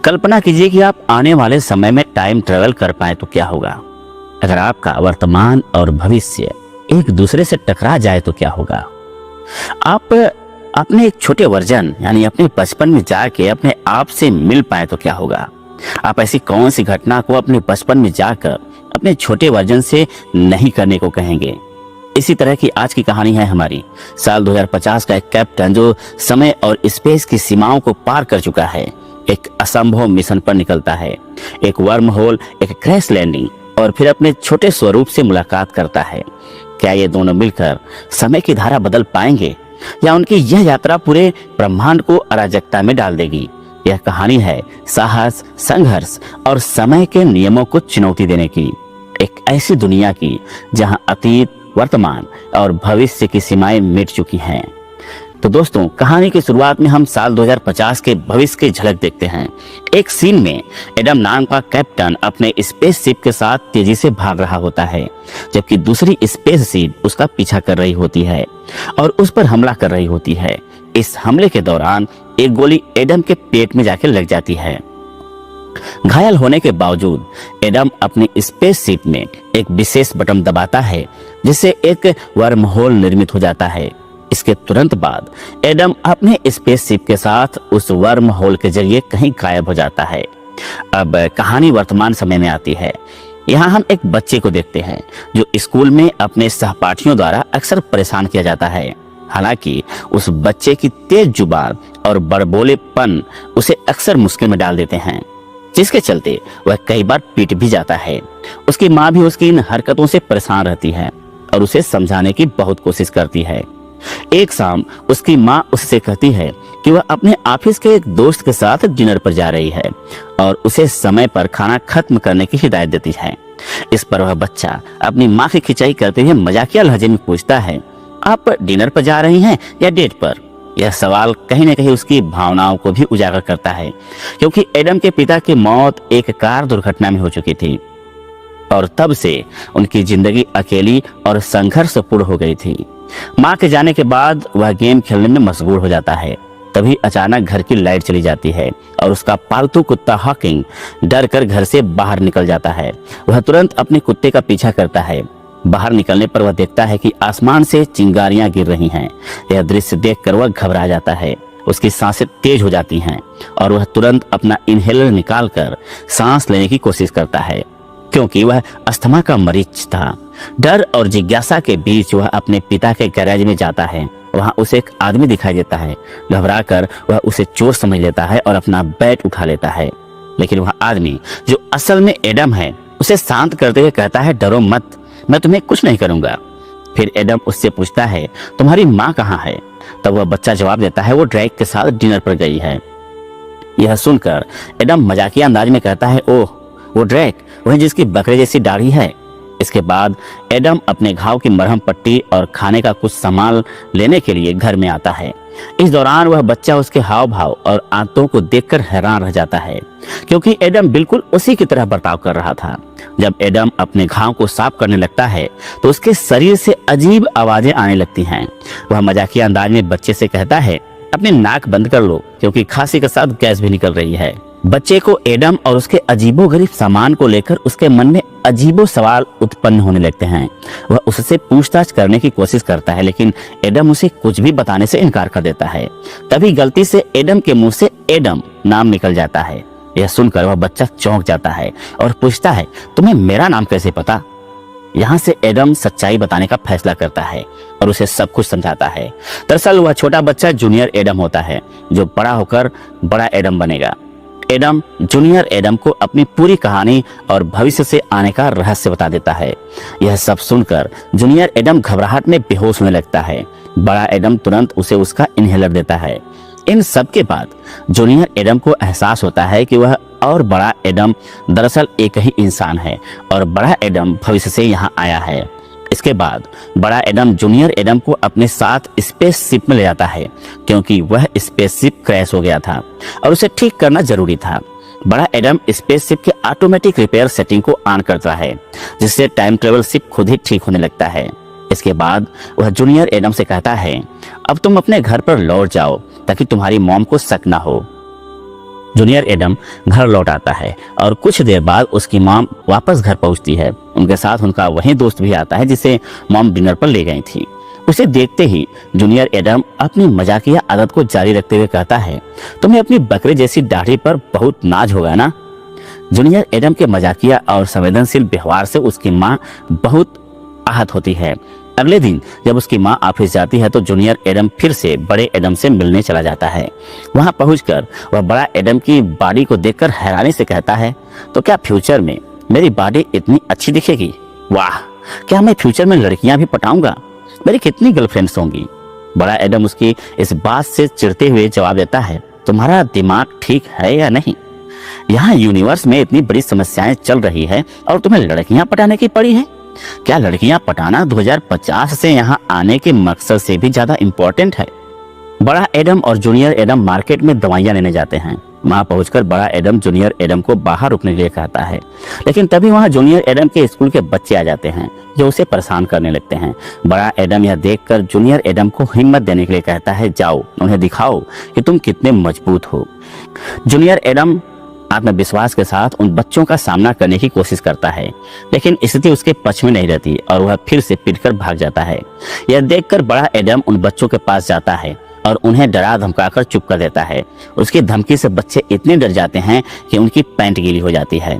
कल्पना कीजिए कि आप आने वाले समय में टाइम ट्रेवल कर पाए तो क्या होगा। अगर आपका वर्तमान और भविष्य एक दूसरे से टकरा जाए तो क्या होगा। आप अपने एक छोटे वर्जन यानी अपने बचपन में जाके अपने आप से मिल पाए तो क्या होगा। आप ऐसी कौन सी घटना को अपने बचपन में जाकर अपने छोटे वर्जन से नहीं करने को कहेंगे। इसी तरह की आज की कहानी है हमारी। साल 2050 का एक कैप्टन जो समय और स्पेस की सीमाओं को पार कर चुका है, एक असंभव मिशन पर निकलता है। एक वर्म होल, एक क्रैश लैंडिंग और फिर अपने छोटे स्वरूप से मुलाकात करता है। क्या ये दोनों मिलकर समय की धारा बदल पाएंगे या उनकी यह यात्रा पूरे ब्रह्मांड को अराजकता में डाल देगी। यह कहानी है साहस, संघर्ष और समय के नियमों को चुनौती देने की। एक ऐसी दुनिया की जहां अतीत, वर्तमान और भविष्य की सीमाएं मिट चुकी हैं। तो दोस्तों, कहानी की शुरुआत में हम साल 2050 के भविष्य की झलक देखते हैं। एक सीन में एडम नाम का कैप्टन अपने स्पेस शिप के साथ तेजी से भाग रहा होता है, जबकि दूसरी स्पेस शिप उसका पीछा कर रही होती है और उस पर हमला कर रही होती है। इस हमले के दौरान एक गोली एडम के पेट में जाकर लग जाती है। घायल होने के बावजूद एडम अपनी स्पेस शिप में एक विशेष बटन दबाता है, जिससे एक वर्म होल निर्मित हो जाता है। इसके तुरंत बाद एडम अपने स्पेसशिप के साथ उस वर्म होल के जरिए कहीं गायब हो जाता है। अब कहानी वर्तमान समय में आती है। यहाँ हम एक बच्चे को देखते हैं जो स्कूल में अपने सहपाठियों द्वारा अक्सर परेशान किया जाता है। हालांकि उस बच्चे की तेज जुबान और बड़बोलेपन उसे अक्सर मुश्किल में डाल देते हैं, जिसके चलते वह कई बार पीट भी जाता है। उसकी माँ भी उसकी इन हरकतों से परेशान रहती है और उसे समझाने की बहुत कोशिश करती है। एक शाम उसकी माँ उससे कहती है कि वह अपने ऑफिस के एक दोस्त के साथ डिनर पर जा रही है और उसे समय पर खाना खत्म करने की हिदायत देती है। इस पर वह बच्चा अपनी माँ की खिंचाई करते हुए मजाकिया लहजे में पूछता है, आप डिनर पर जा रही हैं या डेट पर। यह सवाल कहीं न कहीं उसकी भावनाओं को भी उजागर करता है, क्योंकि एडम के पिता की मौत एक कार दुर्घटना में हो चुकी थी और तब से उनकी जिंदगी अकेली और संघर्षपूर्ण हो गई थी। माँ के जाने के बाद वह गेम खेलने में मशगूल हो जाता है। तभी अचानक घर की लाइट चली जाती है और उसका पालतू कुत्ता हॉकिंग डर कर घर से बाहर निकल जाता है। वह तुरंत अपने कुत्ते का पीछा करता है। बाहर निकलने पर वह देखता है कि आसमान से चिंगारियां गिर रही हैं। यह दृश्य देखकर वह घबरा जाता है। उसकी सांसें तेज हो जाती हैं और वह तुरंत अपना इनहेलर निकालकर सांस लेने की कोशिश करता है, क्योंकि वह अस्थमा का मरीज था। डर और जिज्ञासा के बीच वह अपने पिता के गैराज में जाता है। वहां उसे एक आदमी दिखाई देता है। घबराकर वह उसे चोर समझ लेता है और अपना बैट उठा लेता है। लेकिन वह आदमी, जो असल में एडम है, उसे शांत करते हुए कहता है, डरो मत, मैं तुम्हें कुछ नहीं करूंगा। फिर एडम उससे पूछता है, तुम्हारी माँ कहाँ है। तब वह बच्चा जवाब देता है, वो ड्रैक के साथ डिनर पर गई है। यह सुनकर एडम मजाकिया अंदाज में कहता है, ओह वो ड्रैक, वही जिसकी बकरे जैसी दाढ़ी है। इसके बाद एडम अपने घाव की मरहम पट्टी और खाने का कुछ सामान लेने के लिए घर में आता है। इस दौरान वह बच्चा उसके हाव भाव और आंतों को देखकर हैरान रह जाता है, क्योंकि एडम बिल्कुल उसी की तरह बर्ताव कर रहा था। जब एडम अपने घाव को साफ करने लगता है तो उसके शरीर से अजीब आवाजें आने लगती हैं। वह मजाकिया अंदाज में बच्चे से कहता है, अपनी नाक बंद कर लो, क्योंकि खांसी के साथ गैस भी निकल रही है। बच्चे को एडम और उसके अजीबोगरीब सामान को लेकर उसके मन में अजीबो सवाल उत्पन्न होने लगते हैं। वह उससे पूछताछ करने की कोशिश करता है, लेकिन एडम उसे कुछ भी बताने से इनकार कर देता है। तभी गलती से एडम के मुंह से एडम नाम निकल जाता है। यह सुनकर वह बच्चा चौंक जाता है और पूछता है, तुम्हें मेरा नाम कैसे पता। यहाँ से एडम सच्चाई बताने का फैसला करता है और उसे सब कुछ समझाता है। दरअसल वह छोटा बच्चा जूनियर एडम होता है, जो बड़ा होकर बड़ा एडम बनेगा। एडम जूनियर एडम को अपनी पूरी कहानी और भविष्य से आने का रहस्य बता देता है। यह सब सुनकर जूनियर एडम घबराहट में बेहोश होने लगता है। बड़ा एडम तुरंत उसे उसका इनहेलर देता है। इन सब के बाद जूनियर एडम को एहसास होता है कि वह और बड़ा एडम दरअसल एक ही इंसान है और बड़ा एडम भविष्य से यहाँ आया है। इसके बाद बड़ा एडम जूनियर एडम को अपने साथ स्पेस शिप में ले जाता है, क्योंकि वह स्पेस शिप क्रैश हो गया था और उसे ठीक करना जरूरी था। बड़ा एडम स्पेस शिप के ऑटोमेटिक रिपेयर सेटिंग को ऑन करता है, जिससे टाइम ट्रेवल शिप खुद ही ठीक होने लगता है। इसके बाद वह जूनियर एडम से कहता है, अब तुम अपने घर पर लौट जाओ ताकि तुम्हारी मॉम को शक ना हो। जूनियर एडम घर लौट आता है और कुछ देर बाद उसकी मॉम वापस घर पहुंचती है। उनके साथ उनका वही दोस्त भी आता है जिसे मॉम डिनर पर ले गई थी। उसे देखते ही जूनियर एडम अपनी मजाकिया आदत को जारी रखते हुए कहता है, तुम्हें अपनी बकरे जैसी दाढ़ी पर बहुत नाज होगा ना। जूनियर एडम के मजाकिया और संवेदनशील व्यवहार से उसकी माँ बहुत आहत होती है। अगले दिन जब उसकी माँ ऑफिस जाती है तो जूनियर एडम फिर से बड़े एडम से मिलने चला जाता है। वहां पहुंचकर वह बड़ा एडम की बॉडी को देखकर हैरानी से कहता है, तो क्या फ्यूचर में मेरी बॉडी इतनी अच्छी दिखेगी? वाह, क्या मैं फ्यूचर में लड़कियां भी पटाऊंगा? मेरी कितनी गर्लफ्रेंड्स होंगी? बड़ा एडम उसकी इस बात से चिढ़ते हुए जवाब देता है, तुम्हारा दिमाग ठीक है या नहीं? यहाँ यूनिवर्स में इतनी बड़ी समस्याएं चल रही है और तुम्हें लड़कियां पटाने की पड़ी हैं? क्या लड़कियां पटाना 2050 से यहाँ आने के मकसद से भी ज्यादा इम्पोर्टेंट है? बड़ा एडम और जूनियर एडम मार्केट में दवाइयां लेने जाते हैं। वहां पहुंचकर बड़ा एडम जूनियर एडम को बाहर रुकने के लिए कहता है, लेकिन तभी वहां जूनियर एडम के स्कूल के बच्चे आ जाते हैं जो उसे परेशान करने लगते हैं। बड़ा एडम यह देखकर जूनियर एडम को हिम्मत देने के लिए कहता है, जाओ उन्हें दिखाओ कि तुम कितने मजबूत हो। जूनियर एडम आत्मविश्वास के साथ उन बच्चों का सामना करने की कोशिश करता है, लेकिन स्थिति उसके पक्ष में नहीं रहती और वह फिर से पीटकर भाग जाता है। यह देखकर बड़ा एडम उन बच्चों के पास जाता है और उन्हें डरा धमकाकर चुप कर देता है। उसकी धमकी से बच्चे इतने डर जाते हैं कि उनकी पैंट गीली हो जाती है।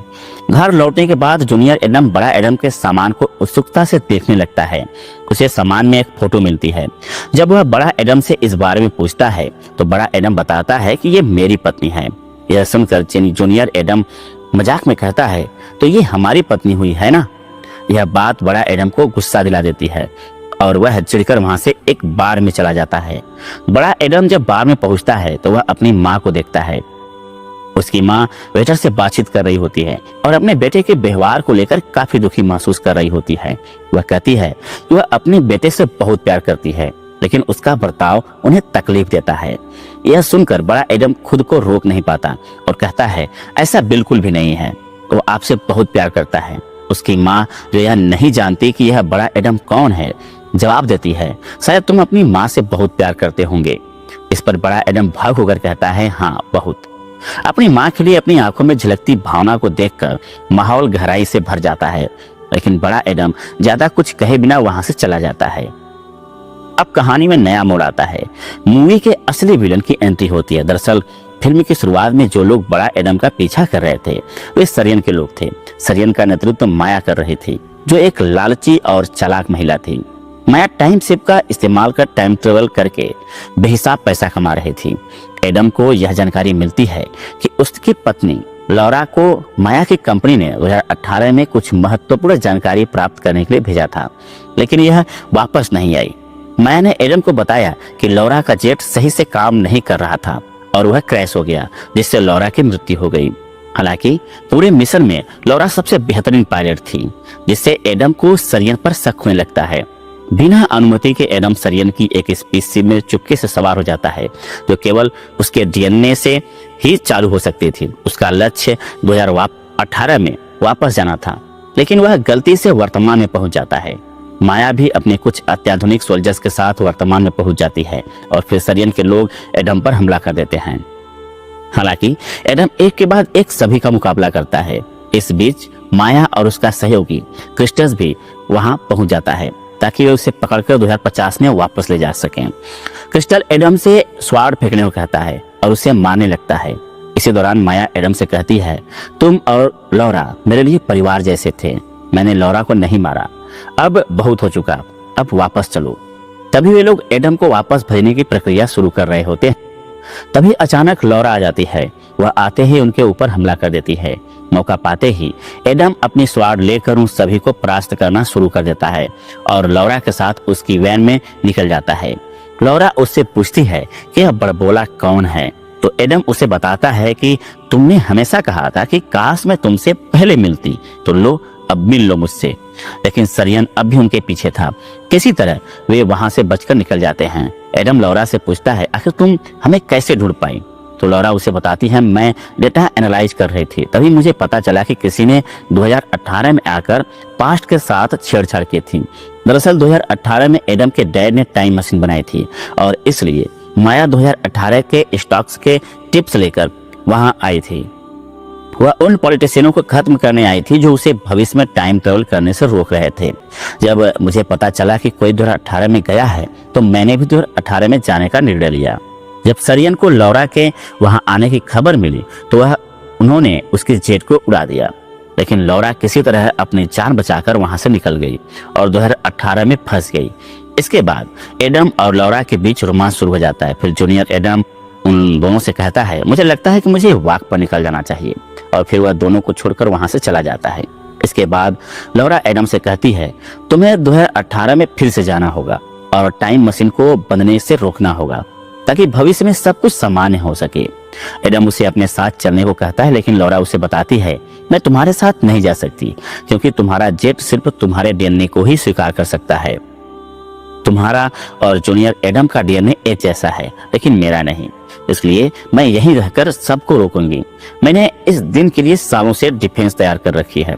घर लौटने के बाद जूनियर एडम बड़ा एडम के सामान को उत्सुकता से देखने लगता है। उसे सामान में एक फोटो मिलती है। जब वह बड़ा एडम से इस बारे में पूछता है तो बड़ा एडम बताता है कि ये मेरी पत्नी है। यह सुनकर जूनियर एडम मजाक में कहता है, तो ये हमारी पत्नी हुई है ना। यह बात बड़ा एडम को गुस्सा दिला देती है और वह चिढ़कर वहां से एक बार में चला जाता है। बड़ा एडम जब बार में पहुंचता है तो वह अपनी माँ को देखता है। उसकी माँ वेटर से बातचीत कर रही होती है और अपने बेटे के व्यवहार को लेकर काफी दुखी महसूस कर रही होती है। वह कहती है कि वह अपने बेटे से बहुत प्यार करती है, लेकिन उसका बर्ताव उन्हें तकलीफ देता है। यह सुनकर बड़ा एडम खुद को रोक नहीं पाता और कहता है, ऐसा बिल्कुल भी नहीं है, वो आपसे बहुत प्यार करता है। उसकी माँ जो यह नहीं जानती कि यह बड़ा एडम कौन है, जवाब देती है, शायद तुम अपनी माँ से बहुत प्यार करते होंगे। इस पर बड़ा एडम भाग होकर कहता है, हाँ बहुत। अपनी माँ के लिए अपनी आंखों में झलकती भावना को देखकर माहौल गहराई से भर जाता है, लेकिन बड़ा एडम ज्यादा कुछ कहे बिना वहां से चला जाता है। अब कहानी में नया मोड़ आता है। मूवी के असली विलन की एंट्री होती है। दरअसल फिल्म की शुरुआत में जो लोग बड़ा एडम का पीछा कर रहे थे वे सरियन के लोग थे। सरियन का नेतृत्व माया कर रही थी, जो एक लालची और चालाक महिला थी। माया टाइम शिप का इस्तेमाल कर टाइम ट्रेवल करके बेहिसाब पैसा कमा रही थी। एडम को यह जानकारी मिलती है कि उसकी पत्नी लौरा को माया की कंपनी ने 2018 में कुछ महत्वपूर्ण जानकारी प्राप्त करने के लिए भेजा था, लेकिन यह वापस नहीं आई। माया ने एडम को बताया कि लौरा का जेट सही से काम नहीं कर रहा था और वह क्रैश हो गया, जिससे लौरा की मृत्यु हो गई। हालांकि पूरे मिशन में लौरा सबसे बेहतरीन पायलट थी, जिससे एडम को सरियन पर शक होने लगता है। बिना अनुमति के एडम सरियन की एक स्पीसीज में चुपके से सवार हो जाता है, जो केवल उसके डीएनए से ही चालू हो सकती थी। उसका लक्ष्य 2018 में वापस जाना था, लेकिन वह गलती से वर्तमान में पहुंच जाता है। माया भी अपने कुछ अत्याधुनिक सोल्जर्स के साथ वर्तमान में पहुंच जाती है और फिर सरियन के लोग एडम पर हमला कर देते हैं। हालांकि एडम एक के बाद एक सभी का मुकाबला करता है। इस बीच माया और उसका सहयोगी क्रिस्टस भी वहां पहुंच जाता है ताकि वे उसे पकड़कर 2050 में वापस ले जा सकें। क्रिस्टल एडम से स्वाड फेंकने को कहता है और उसे मारने लगता है। इसी दौरान माया एडम से कहती है, तुम और लौरा मेरे लिए परिवार जैसे थे, मैंने लौरा को नहीं मारा, अब बहुत हो चुका, अब वापस चलो। तभी वे लोग एडम को वापस भेजने की प्रक्रिया शुरू कर रहे होते हैं। तभी अचानक लौरा आ जाती है। वह आते ही उनके ऊपर हमला कर देती है। मौका पाते ही एडम अपनी स्वाड लेकर उन सभी को परास्त करना शुरू कर देता है और लौरा के साथ उसकी वैन में निकल जाता है। लौरा उससे पूछती है कि यह बड़बोला कौन है, तो एडम उसे बताता है कि तुमने हमेशा कहा था कि काश मैं तुमसे पहले मिलती, तो लो अब मिल लो मुझसे। लेकिन सरियन अब भी उनके पीछे था। किसी तरह वे वहां से बचकर निकल जाते हैं। एडम लौरा से पूछता है, आखिर तुम हमें कैसे ढूंढ पाई? तो लौरा उसे बताती है, मैं डेटा एनालाइज कर रही थी, तभी मुझे पता चला कि किसी ने 2018 में आकर पास्ट के साथ छेड़छाड़ की थी। दरअसल 2018 में एडम के डैड ने टाइम मशीन बनाई थी और इसलिए माया 2018 के स्टॉक्स के टिप्स लेकर वहां आई थी। वह उन पॉलिटिशियनों को खत्म करने आई थी जो उसे भविष्य में टाइम ट्रेवल करने से रोक रहे थे। जब मुझे पता चला कि कोई 2018 में गया है तो मैंने भी 2018 में जाने का निर्णय लिया। जब सरियन को लौरा के वहां आने की खबर मिली तो उन्होंने उसके जेट को उड़ा दिया, लेकिन लौरा किसी तरह अपनी जान बचाकर वहां से निकल गई और 2018 में फंस गई। इसके बाद एडम और लौरा के बीच रोमांस शुरू हो जाता है। फिर जूनियर एडम उन दोनों से कहता है, मुझे लगता है कि मुझे वॉक पर निकल जाना चाहिए, और फिर वह दोनों को छोड़कर वहां से चला जाता है। इसके बाद लौरा एडम से कहती है, तुम्हें 2018 में फिर से जाना होगा और टाइम मशीन को बनने से रोकना होगा ताकि भविष्य में सब कुछ सामान्य हो सके। एडम उसे अपने साथ चलने को कहता है, लेकिन लौरा उसे बताती है, मैं तुम्हारे साथ नहीं जा सकती क्योंकि तुम्हारा जेट सिर्फ तुम्हारे डीएनए को ही स्वीकार कर सकता है। तुम्हारा और जूनियर एडम का डीएनए एक जैसा है, लेकिन मेरा नहीं, इसलिए मैं यहीं रहकर सबको रोकूंगी। मैंने इस दिन के लिए सालों से डिफेंस तैयार कर रखी है।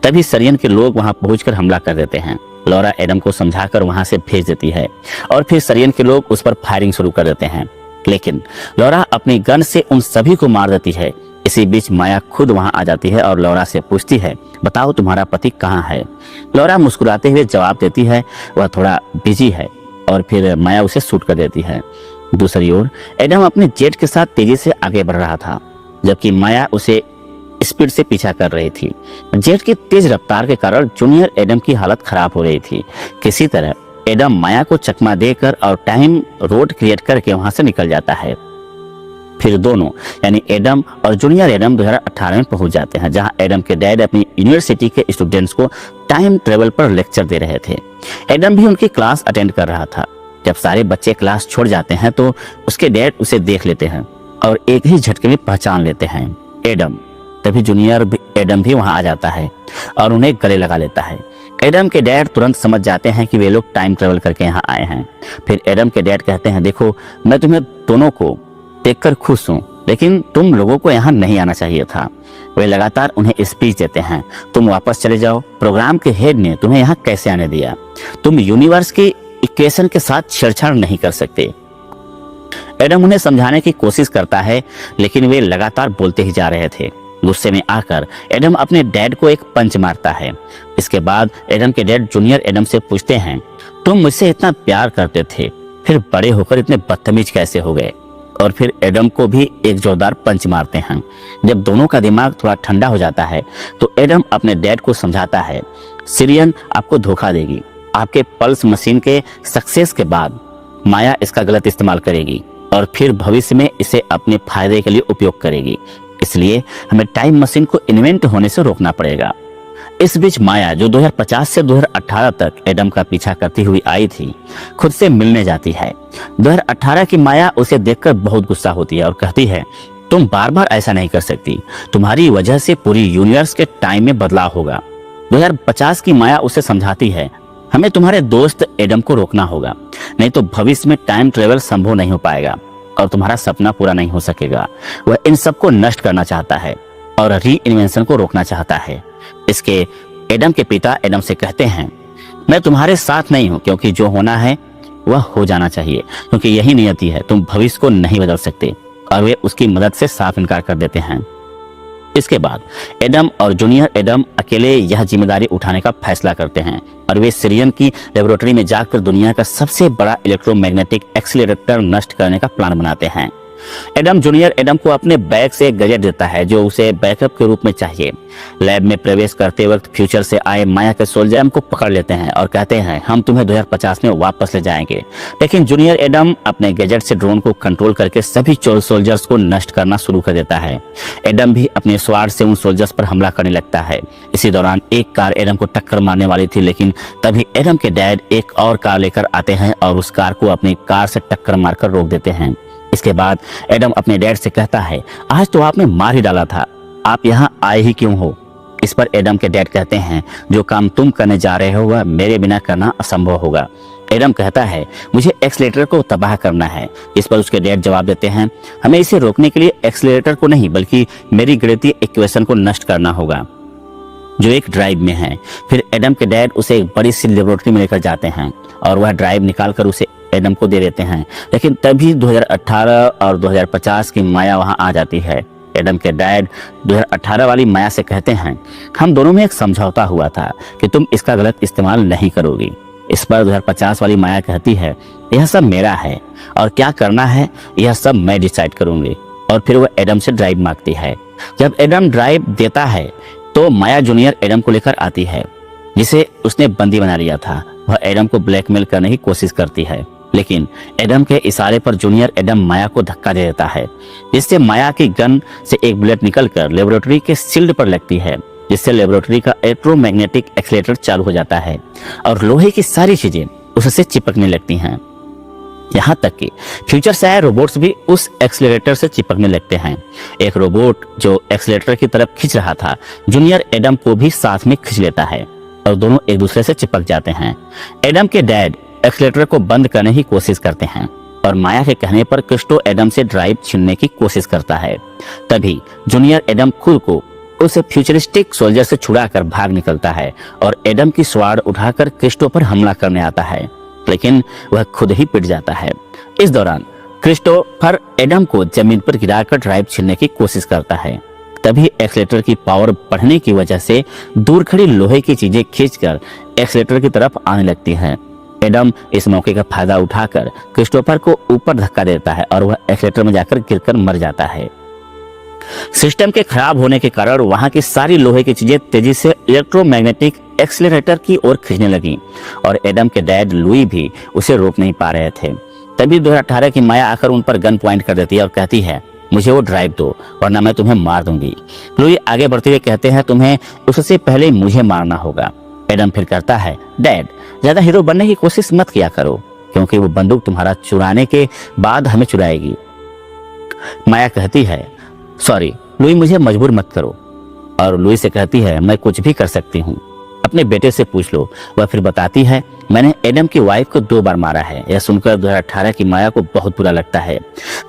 तभी सरियन के लोग वहां पहुंचकर हमला कर देते हैं। लौरा एडम को समझाकर वहां से भेज देती है और फिर सरियन के लोग उस पर फायरिंग शुरू कर देते हैं, लेकिन लौरा अपनी गन से उन सभी को मार देती है। इसी बीच माया खुद वहां आ जाती है और लौरा से पूछती है, बताओ तुम्हारा पति कहाँ है। लौरा मुस्कुराते हुए जवाब देती है, वह थोड़ा बिजी है, और फिर माया उसे शूट कर देती है। दूसरी ओर एडम अपने जेट के साथ तेजी से आगे बढ़ रहा था, जबकि माया उसे स्पीड से पीछा कर रही थी। जेट की तेज रफ्तार के कारण जूनियर एडम की हालत खराब हो रही थी। किसी तरह एडम माया को चकमा देकर और टाइम रोड क्रिएट करके वहां से निकल जाता है। फिर दोनों यानी एडम और जूनियर एडम 2018 में पहुंच जाते हैं, जहां एडम के डैड अपनी यूनिवर्सिटी के स्टूडेंट्स को टाइम ट्रेवल पर लेक्चर दे रहे थे। एडम भी उनकी क्लास अटेंड कर रहा था। जब सारे बच्चे क्लास छोड़ जाते हैं तो उसके डैड उसे देख लेते हैं और एक ही झटके में पहचान लेते हैं एडम। तभी जूनियर एडम भी वहां आ जाता है और उन्हें गले लगा लेता है। एडम के डैड तुरंत समझ जाते हैं कि वे लोग टाइम ट्रेवल करके यहाँ आए हैं। फिर एडम के डैड कहते हैं, देखो मैं तुम्हें दोनों को देखकर खुश हूँ, लेकिन तुम लोगों को यहाँ नहीं आना चाहिए था। वे लगातार उन्हें स्पीच देते हैं, तुम वापस चले जाओ, प्रोग्राम के हेड ने तुम्हें यहाँ कैसे आने दिया, तुम यूनिवर्स की इक्वेशन के साथ छेड़छाड़ नहीं कर सकते। एडम उन्हें समझाने की कोशिश करता है, लेकिन वे लगातार बोलते ही जा रहे थे। गुस्से में आकर एडम अपने डैड को एक पंच मारता है। इसके बाद एडम के डैड जूनियर एडम से पूछते हैं, तुम मुझसे इतना प्यार करते थे, फिर बड़े होकर इतने बदतमीज कैसे हो गए। और फिर एडम को भी एक जोरदार पंच मारते हैं। जब दोनों का दिमाग थोड़ा ठंडा हो जाता है तो एडम अपने डैड को समझाता है, सिरियन आपको धोखा देगी। आपके पल्स मशीन के सक्सेस के बाद माया इसका गलत इस्तेमाल करेगी और फिर भविष्य में इसे अपने फायदे के लिए उपयोग करेगी। इसलिए हमें टाइम मशीन को इन्वेंट होने से रोकना पड़ेगा। इस बीच माया, जो 2050 से 2018 तक एडम का पीछा करती हुई आई थी, खुद से मिलने जाती है। 2018 की माया उसे देखकर बहुत गुस्सा होती है और कहती है, तुम बार बार ऐसा नहीं कर सकती, तुम्हारी वजह से पूरी यूनिवर्स के टाइम में बदलाव होगा। 2050 की माया उसे समझाती है, हमें तुम्हारे दोस्त एडम को रोकना होगा, नहीं तो भविष्य में टाइम ट्रेवल संभव नहीं हो पाएगा और तुम्हारा सपना पूरा नहीं हो सकेगा। वह इन सबको नष्ट करना चाहता है और री इन्वेंशन को रोकना चाहता है। इसके एडम के पिता एडम से कहते हैं, मैं तुम्हारे साथ नहीं हूं, क्योंकि जो होना है वह हो जाना चाहिए, क्योंकि यही नियति है, तुम भविष्य को नहीं बदल सकते। और वे उसकी मदद से साफ इनकार कर देते हैं। इसके बाद एडम और जूनियर एडम अकेले यह जिम्मेदारी उठाने का फैसला करते हैं और वे सिरियन की लेबोरेटरी में जाकर दुनिया का सबसे बड़ा इलेक्ट्रोमैग्नेटिक एक्सीलरेटर नष्ट करने का प्लान बनाते हैं। एडम जूनियर एडम को अपने बैग से एक गैजेट देता है जो उसे बैकअप के रूप में चाहिए। लैब में प्रवेश करते वक्त फ्यूचर से आए माया के सोल्जर को पकड़ लेते हैं और कहते हैं, हम तुम्हें 2050 में वापस ले जाएंगे। लेकिन जूनियर एडम अपने गैजेट से ड्रोन को कंट्रोल करके सभी सोल्जर्स को नष्ट करना शुरू कर देता है। एडम भी अपने स्वार से उन सोल्जर्स पर हमला करने लगता है। इसी दौरान एक कार एडम को टक्कर मारने वाली थी, लेकिन तभी एडम के डैड एक और कार लेकर आते हैं और उस कार को अपनी कार से टक्कर मारकर रोक देते हैं। इसके बाद एडम अपने डैड से कहता है, आज तो आपने मार ही डाला था, आप यहाँ आए ही क्यों हो। इस पर एडम के डैड कहते हैं, जो काम तुम करने जा रहे हो वह मेरे बिना करना असंभव होगा। एडम कहता है, मुझे एक्सीलरेटर को तबाह करना है। इस पर उसके डैड जवाब देते हैं, हमें इसे रोकने के लिए एक्सीलरेटर को नहीं बल्कि मेरी गणितीय इक्वेशन को नष्ट करना होगा जो एक ड्राइव में है। फिर एडम के डैड उसे एक बड़ी सी लेबोरेटरी में लेकर जाते हैं और वह ड्राइव निकालकर उसे एडम को दे देते हैं। लेकिन तभी 2018 और 2050 की माया वहां आ जाती है एडम के डैड 2018 वाली माया से कहते हैं, हम दोनों में एक समझौता हुआ था कि तुम इसका गलत इस्तेमाल नहीं करोगी। इस पर 2050 वाली माया कहती है, यह सब मेरा है और क्या करना है यह सब मैं डिसाइड करूंगी। और फिर वह एडम से ड्राइव मांगती है। जब एडम ड्राइव देता है तो माया जूनियर एडम को लेकर आती है, जिसे उसने बंदी बना लिया था। वह एडम को ब्लैकमेल करने की कोशिश करती है, लेकिन एडम के इशारे पर जूनियर एडम माया को धक्का दे देता है, जिससे माया की गन से एक बुलेट निकलकर लेबोरेटरी के शील्ड पर लगती है, जिससे लेबोरेटरी का इलेक्ट्रोमैग्नेटिक एक्सीलरेटर चालू हो जाता है और लोहे की सारी चीजें उससे चिपकने लगती हैं। यहाँ तक कि फ्यूचर से आए रोबोट्स भी उस एक्सीलरेटर से चिपकने लगते हैं। एक रोबोट जो एक्सीलरेटर की तरफ खींच रहा था, जूनियर एडम को भी साथ में खींच लेता है और दोनों एक दूसरे से चिपक जाते हैं। एडम के डैड एक्सीलरेटर को बंद करने की कोशिश करते हैं और माया के कहने पर क्रिस्टो एडम से ड्राइव छीनने की कोशिश करता है। तभी जूनियर एडम खुद को उस फ्यूचरिस्टिक सोल्जर से छुड़ाकर भाग निकलता है और एडम की स्वाड उठाकर क्रिस्टो पर हमला करने आता है, लेकिन वह खुद ही पिट जाता है। इस दौरान क्रिस्टोफर एडम को जमीन पर गिराकर ड्राइव छीनने की कोशिश करता है। तभी एक्सीलरेटर की पावर बढ़ने की वजह से दूर खड़ी लोहे की चीजें खींचकर एक्सीलरेटर की तरफ आने लगती हैं। एडम इस मौके का फायदा उठाकर क्रिस्टोफर को ऊपर धक्का देता है और वह एक्सीलरेटर में जाकर गिरकर मर जाता है। सिस्टम के खराब होने के कारण वहां की सारी लोहे की चीजें तेजी से इलेक्ट्रोमैग्नेटिक एक्सीलरेटर की ओर खींचने लगी और एडम के डैड लुई भी उसे रोक नहीं पा रहे थे। तभी 2018 की माया आकर उन पर गन पॉइंट कर देती है और कहती है, मुझे वो ड्राइव दो वरना मैं तुम्हें मार दूंगी। लुई आगे बढ़ते हुए कहते हैं, तुम्हें उससे पहले मुझे मारना होगा। एडम फिर कहता है, डैड ज्यादा हीरो बनने की कोशिश मत किया करो, क्योंकि वो बंदूक तुम्हारा चुराने के बाद हमें चुराएगी। माया कहती है, सॉरी लुई मुझे मजबूर मत करो। और लुई से कहती है, मैं कुछ भी कर सकती हूँ, अपने बेटे से पूछ लो। वह फिर बताती है, मैंने एडम की वाइफ को 2 बार मारा है। यह सुनकर 2018 की माया को बहुत बुरा लगता है।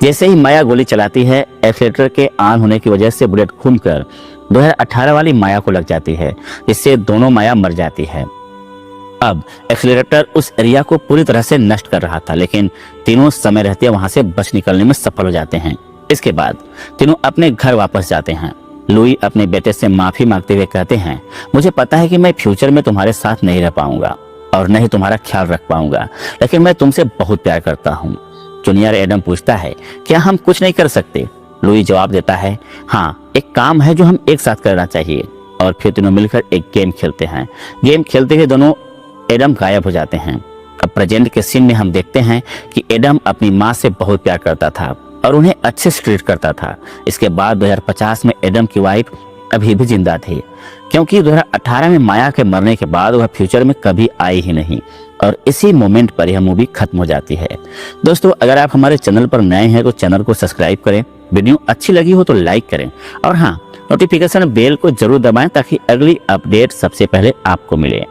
जैसे ही माया गोली चलाती है, एक्सीलरेटर के ऑन होने की वजह से बुलेट घूमकर 2018 वाली माया को लग जाती है, जिससे दोनों माया मर जाती है। अब एक्सीलरेटर उस एरिया को पूरी तरह से नष्ट कर रहा था, लेकिन तीनों समय रहते वहां से बच निकलने में सफल हो जाते हैं। इसके बाद तीनों अपने घर वापस जाते हैं। लुई अपने बेटे से माफी मांगते हुए कहते हैं, मुझे पता है कि मैं फ्यूचर में तुम्हारे साथ नहीं रह पाऊंगा और न ही तुम्हारा ख्याल रख पाऊंगा, लेकिन मैं तुमसे बहुत प्यार करता हूँ। जूनियर एडम पूछता है, क्या हम कुछ नहीं कर सकते? लुई जवाब देता है, हाँ एक काम है जो हम एक साथ करना चाहिए। और फिर तीनों मिलकर एक गेम खेलते हैं। गेम खेलते हुए दोनों एडम गायब हो जाते हैं। अब प्रेजेंट के सीन में हम देखते हैं कि एडम अपनी माँ से बहुत प्यार करता था और उन्हें अच्छे से ट्रीट करता था। इसके बाद 2050 में एडम की वाइफ अभी भी जिंदा थी, क्योंकि 2018 में माया के मरने के बाद वह फ्यूचर में कभी आई ही नहीं और इसी मोमेंट पर यह मूवी खत्म हो जाती है। दोस्तों, अगर आप हमारे चैनल पर नए हैं तो चैनल को सब्सक्राइब करें, वीडियो अच्छी लगी हो तो लाइक करें और हाँ, नोटिफिकेशन बेल को जरूर दबाएं ताकि अगली अपडेट सबसे पहले आपको मिले।